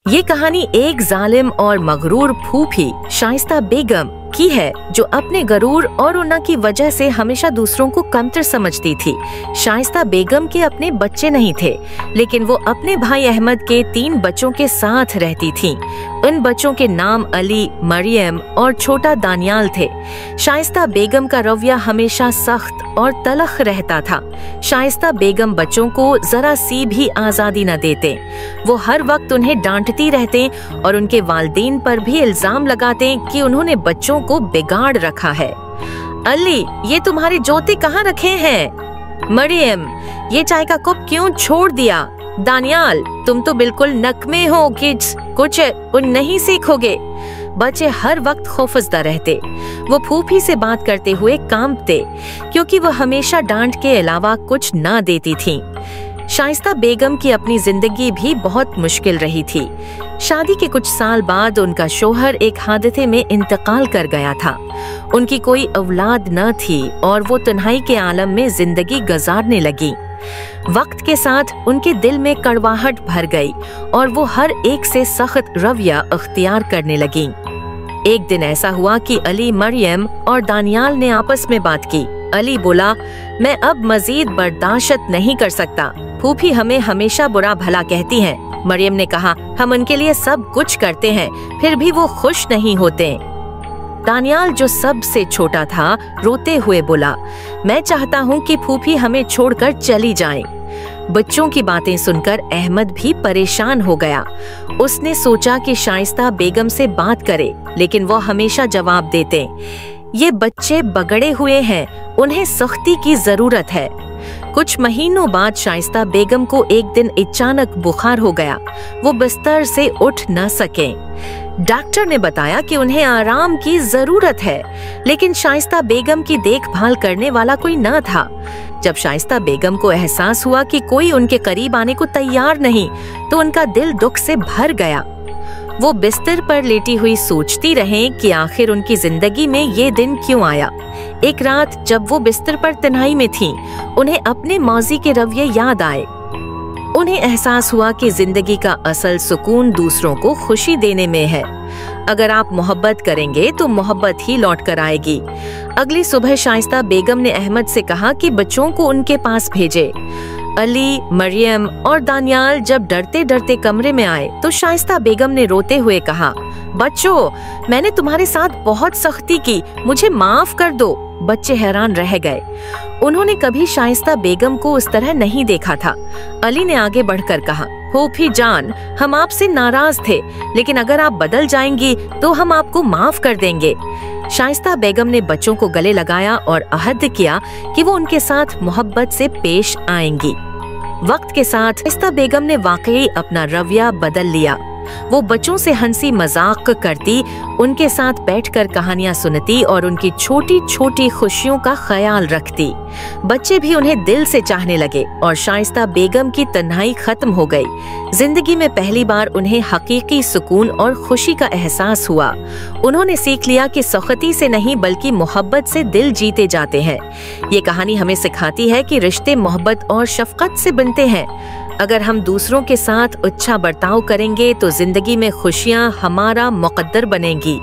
ये कहानी एक जालिम और मगरूर फूफी शाइस्ता बेगम की है, जो अपने गरूर और उन्ना की वजह से हमेशा दूसरों को कमतर समझती थी। शाइस्ता बेगम के अपने बच्चे नहीं थे, लेकिन वो अपने भाई अहमद के 3 बच्चों के साथ रहती थीं। उन बच्चों के नाम अली, मरियम और छोटा दानियाल थे। शाइस्ता बेगम का रवैया हमेशा सख्त और तलख रहता था। शाइस्ता बेगम बच्चों को जरा सी भी आजादी न देते। वो हर वक्त उन्हें डांटती रहते और उनके वालिदैन पर भी इल्जाम लगाते कि उन्होंने बच्चों को बिगाड़ रखा है। अली, ये तुम्हारे जूते कहाँ रखे हैं? मरियम, ये चाय का कप क्यों छोड़ दिया? दानियाल, तुम तो बिल्कुल नकमे हो कि कुछ नहीं सीखोगे। बच्चे हर वक्त खौफजदा रहते। वो फूफी से बात करते हुए कांपते, क्योंकि वो हमेशा डांट के अलावा कुछ ना देती थीं। शाइस्ता बेगम की अपनी जिंदगी भी बहुत मुश्किल रही थी। शादी के कुछ साल बाद उनका शोहर एक हादसे में इंतकाल कर गया था। उनकी कोई औलाद न थी और वो तन्हाई के आलम में जिंदगी गुजारने लगी। वक्त के साथ उनके दिल में कड़वाहट भर गई और वो हर एक से सख्त रवैया अख्तियार करने लगी। एक दिन ऐसा हुआ कि अली, मरियम और दानियाल ने आपस में बात की। अली बोला, मैं अब मजीद बर्दाश्त नहीं कर सकता। फूफी हमें हमेशा बुरा भला कहती हैं। मरियम ने कहा, हम उनके लिए सब कुछ करते हैं, फिर भी वो खुश नहीं होते। दानियाल, जो सबसे छोटा था, रोते हुए बोला, मैं चाहता हूँ कि फूफी हमें छोड़कर चली जाएं। बच्चों की बातें सुनकर अहमद भी परेशान हो गया। उसने सोचा कि शाइस्ता बेगम से बात करे, लेकिन वो हमेशा जवाब देते, ये बच्चे बगड़े हुए हैं, उन्हें सख्ती की जरूरत है। कुछ महीनों बाद शाइस्ता बेगम को एक दिन अचानक बुखार हो गया। वो बिस्तर से उठ न सके। डॉक्टर ने बताया कि उन्हें आराम की जरूरत है, लेकिन शाइस्ता बेगम की देखभाल करने वाला कोई न था। जब शाइस्ता बेगम को एहसास हुआ कि कोई उनके करीब आने को तैयार नहीं, तो उनका दिल दुख से भर गया। वो बिस्तर पर लेटी हुई सोचती रहे कि आखिर उनकी जिंदगी में ये दिन क्यों आया। एक रात जब वो बिस्तर पर तन्हाई में थीं, उन्हें अपने माजी के रवैये याद आए। उन्हें एहसास हुआ कि जिंदगी का असल सुकून दूसरों को खुशी देने में है। अगर आप मोहब्बत करेंगे तो मोहब्बत ही लौट कर आएगी। अगली सुबह शाइस्ता बेगम ने अहमद से कहा कि बच्चों को उनके पास भेजे। अली, मरियम और दानियाल जब डरते डरते कमरे में आए तो शाइस्ता बेगम ने रोते हुए कहा, बच्चों, मैंने तुम्हारे साथ बहुत सख्ती की, मुझे माफ कर दो। बच्चे हैरान रह गए। उन्होंने कभी शाइस्ता बेगम को उस तरह नहीं देखा था। अली ने आगे बढ़कर कहा, फूफी जान, हम आपसे नाराज थे, लेकिन अगर आप बदल जाएंगी तो हम आपको माफ कर देंगे। शाइस्ता बेगम ने बच्चों को गले लगाया और अहद किया कि वो उनके साथ मोहब्बत से पेश आएंगी। वक्त के साथ शाइस्ता बेगम ने वाकई अपना रवैया बदल लिया। वो बच्चों से हंसी मजाक करती, उनके साथ बैठकर कहानियां सुनती और उनकी छोटी छोटी खुशियों का ख्याल रखती। बच्चे भी उन्हें दिल से चाहने लगे और शाइस्ता बेगम की तन्हाई खत्म हो गई। जिंदगी में पहली बार उन्हें हकीकी सुकून और खुशी का एहसास हुआ। उन्होंने सीख लिया कि सख्ती से नहीं बल्कि मोहब्बत से दिल जीते जाते हैं। ये कहानी हमें सिखाती है कि रिश्ते मोहब्बत और शफकत से बनते हैं। अगर हम दूसरों के साथ अच्छा बर्ताव करेंगे तो जिंदगी में खुशियां हमारा मुकद्दर बनेंगी।